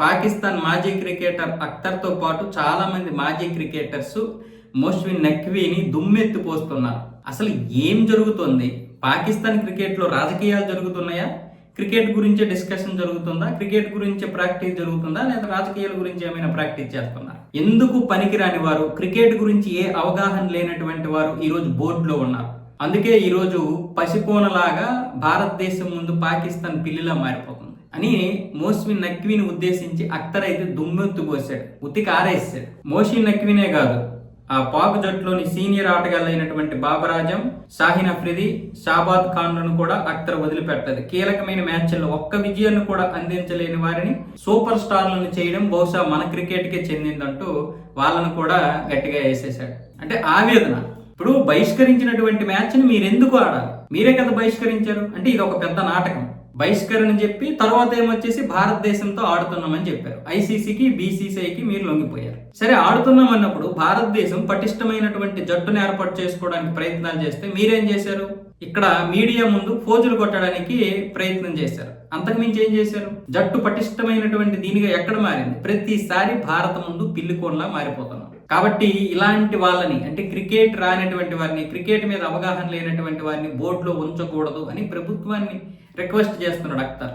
పాకిస్తాన్ మాజీ క్రికెటర్ అఖ్తర్తో పాటు చాలా మంది మాజీ క్రికెటర్స్ మోస్విన్ నఖ్వీని దుమ్మెత్తిపోస్తున్నారు. అసలు ఏం జరుగుతుంది? పాకిస్తాన్ క్రికెట్లో రాజకీయాలు జరుగుతున్నాయా? క్రికెట్ గురించే డిస్కషన్ జరుగుతుందా? క్రికెట్ గురించే ప్రాక్టీస్ జరుగుతుందా? లేదా రాజకీయాల గురించి ఏమైనా ప్రాక్టీస్ చేస్తున్నా? ఎందుకు పనికిరాని వారు, క్రికెట్ గురించి ఏ అవగాహన లేనటువంటి వారు ఈరోజు బోర్డులో ఉన్నారు. అందుకే ఈరోజు పసిపోనలాగా భారతదేశం ముందు పాకిస్తాన్ పిల్లిలా మారిపోతుంది అని మోస్విన్ నఖ్వీని ఉద్దేశించి అఖ్తర్ అయితే దుమ్మెత్తు పోసాడు, ఉతికి ఆరేసాడు. మోస్విన్ నఖ్వీనే కాదు, ఆ పాక్ జట్టులోని సీనియర్ ఆటగాళ్ళైనటువంటి బాబర్ ఆజం, షాహిన్ అఫ్రిది, షాబాద్ ఖాన్లను కూడా అఖ్తర్ వదిలిపెట్టదు. కీలకమైన మ్యాచ్ల్లో ఒక్క విజయాన్ని కూడా అందించలేని వారిని సూపర్ స్టార్లను చేయడం బహుశా మన క్రికెట్కే చెందిందంటూ వాళ్ళను కూడా గట్టిగా వేసేసాడు. అంటే ఆవేదన. ఇప్పుడు బహిష్కరించినటువంటి మ్యాచ్ని మీరెందుకు ఆడాలి? మీరే కదా బహిష్కరించారు. అంటే ఇది ఒక పెద్ద నాటకం. బహిష్కరణ చెప్పి తర్వాత ఏమొచ్చేసి భారతదేశంతో ఆడుతున్నామని చెప్పారు. ఐసీసీకి, బీసీసీఐకి మీరు లొంగిపోయారు. సరే, ఆడుతున్నాం అన్నప్పుడు భారతదేశం పటిష్టమైనటువంటి జట్టును ఏర్పాటు చేసుకోవడానికి ప్రయత్నాలు చేస్తే మీరేం చేశారు? ఇక్కడ మీడియా ముందు ఫోజులు కొట్టడానికి ప్రయత్నం చేశారు. అంతకుమించి ఏం చేశారు? జట్టు పటిష్టమైనటువంటి దీనిగా ఎక్కడ మారింది? ప్రతిసారి భారత ముందు పిల్లికోన్లా మారిపోతున్నాం. కాబట్టి ఇలాంటి వాళ్ళని, అంటే క్రికెట్ రానటువంటి వారిని, క్రికెట్ మీద అవగాహన లేనటువంటి వారిని బోర్డులో ఉంచకూడదు అని ప్రభుత్వాన్ని రిక్వెస్ట్ చేస్తున్నాడు అఖ్తర్.